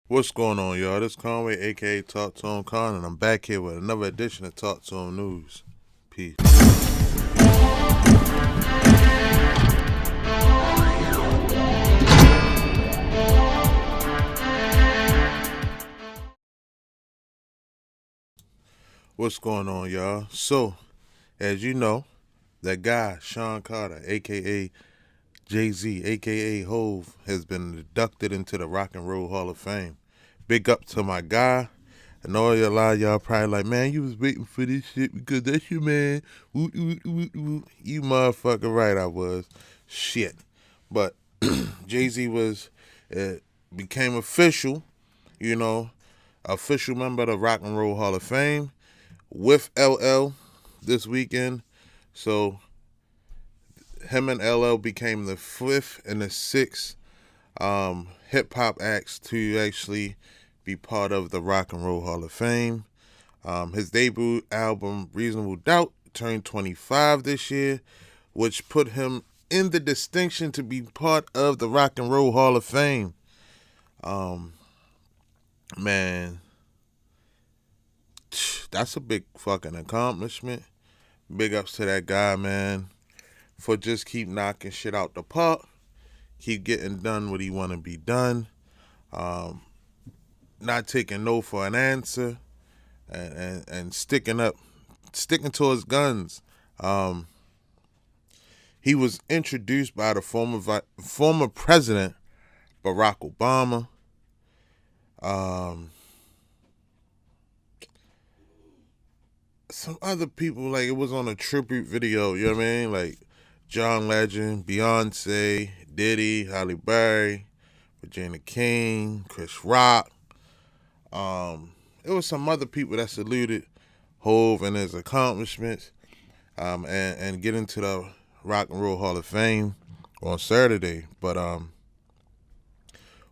What's going on, y'all? This is Conway, aka Talk to Him Con, and I'm back here with another edition of Talk to Him News. Peace. What's going on, y'all? So, as you know, that guy, Sean Carter, aka Jay-Z, aka Hove, has been inducted into the Rock and Roll Hall of Fame. Big up to my guy. I know a lot of y'all probably like, man, you was waiting for this shit because that's your man. Woot, woot, woot, woot. You motherfucker right, I was. Shit. But Jay-Z became official, official member of the Rock and Roll Hall of Fame with LL this weekend. So him and LL became the fifth and the sixth hip hop acts to actually be part of the Rock and Roll Hall of Fame. His debut album, Reasonable Doubt, turned 25 this year, which put him in the distinction to be part of the Rock and Roll Hall of Fame. Man, that's a big fucking accomplishment. Big ups to that guy, man, for just keep knocking shit out the park, keep getting done what he want to be done, not taking no for an answer, and sticking to his guns. He was introduced by the former president Barack Obama. Some other people, like, it was on a tribute video, you know what I mean? Like John Legend, Beyonce, Diddy, Halle Berry, Regina King, Chris Rock. It was some other people that saluted Hove and his accomplishments, and get into the Rock and Roll Hall of Fame on Saturday. But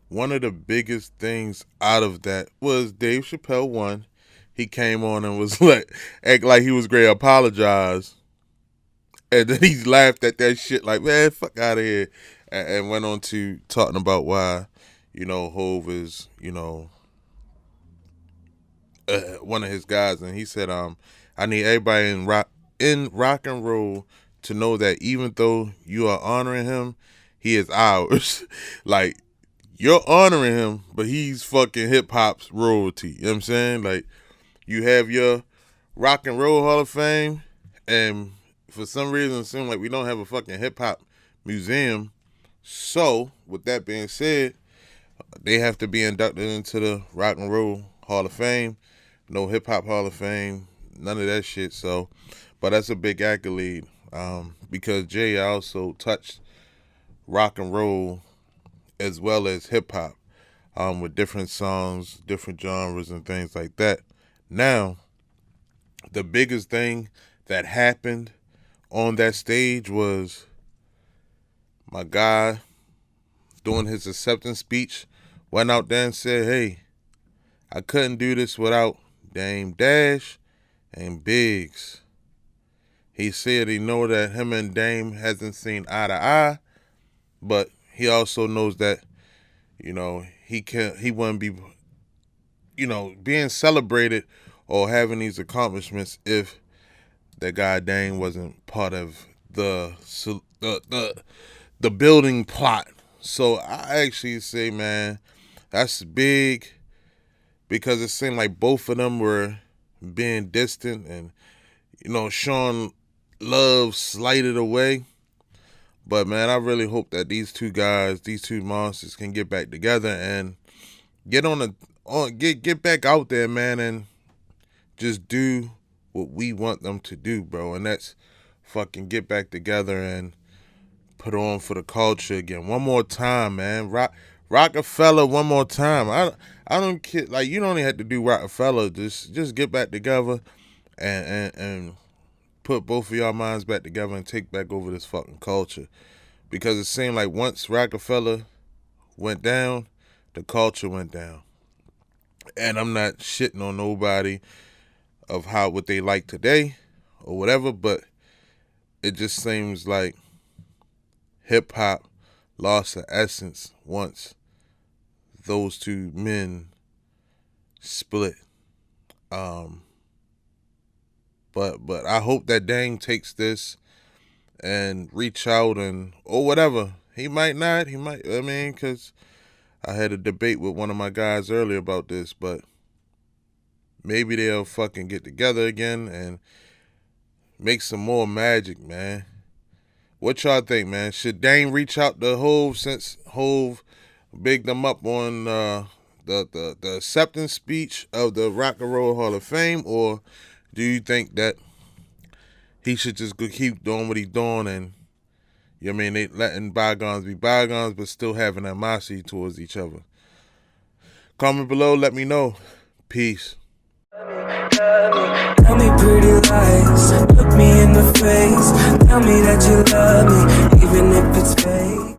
one of the biggest things out of that was Dave Chappelle won. He came on and was like, act like he was great, apologize. And then he laughed at that shit like, man, fuck out of here. And went on to talking about why, Hove is, one of his guys. And he said, I need everybody in rock and roll to know that even though you are honoring him, he is ours. Like, you're honoring him, but he's fucking hip hop's royalty. You know what I'm saying? Like, you have your Rock and Roll Hall of Fame, and for some reason it seems like we don't have a fucking hip hop museum. So, with that being said, they have to be inducted into the Rock and Roll Hall of Fame. No hip hop Hall of Fame, none of that shit. So, but that's a big accolade, because Jay also touched rock and roll as well as hip hop, with different songs, different genres, and things like that. Now, the biggest thing that happened on that stage was my guy doing his acceptance speech, went out there and said, hey, I couldn't do this without Dame Dash and Biggs. He said he know that him and Dame hasn't seen eye to eye, but he also knows that, he wouldn't be, being celebrated or having these accomplishments if that guy Dame wasn't part of the building plot. So I actually say, man, that's big, because it seemed like both of them were being distant, and Sean Love slighted away. But man, I really hope that these two guys, these two monsters, can get back together and get back out there, man, and just do what we want them to do, bro. And that's fucking get back together and put on for the culture again. One more time, man. Roc-A-Fella one more time. I don't care. Like, you don't even have to do Roc-A-Fella. Just get back together and put both of y'all minds back together and take back over this fucking culture. Because it seemed like once Roc-A-Fella went down, the culture went down. And I'm not shitting on nobody of what they like today or whatever, but it just seems like hip hop lost the essence once those two men split. But I hope that Dame takes this and reach out or whatever. He might not. He might. I mean, because I had a debate with one of my guys earlier about this, but maybe they'll fucking get together again and make some more magic, man. What y'all think, man? Should Dame reach out to Hove since Hove bigged them up on the acceptance speech of the Rock and Roll Hall of Fame, or do you think that he should just go keep doing what he's doing and, you know what I mean, they letting bygones be bygones but still having animosity towards each other? Comment below, let me know. Peace. Tell me pretty lies, look me in the face, tell me that you love me.